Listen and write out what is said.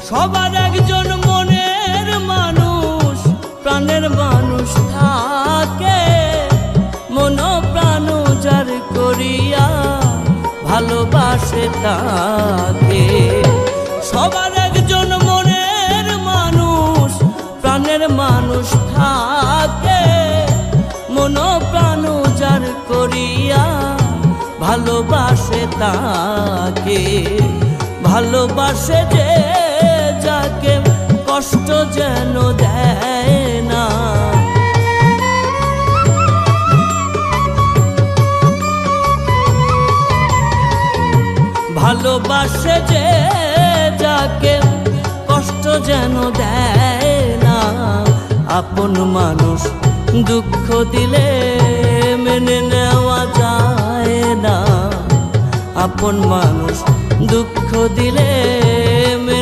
সবার একজন মনের মানুষ, প্রাণের মানুষ থাকে, মন প্রাণ যার করিয়া ভালোবাসে তাকে। সবার একজন মনের মানুষ, প্রাণের মানুষ থাকে, মন প্রাণ যার করিয়া ভালোবাসে তাকে। ভালোবাসে যে যাকে কষ্ট যেন দেয় না, ভালোবাসে যে যাকে কষ্ট যেন দেয় না। আপন মানুষ দুঃখ দিলে মেনে নেওয়া যায় না, আপন মানুষ দুঃখ দিলে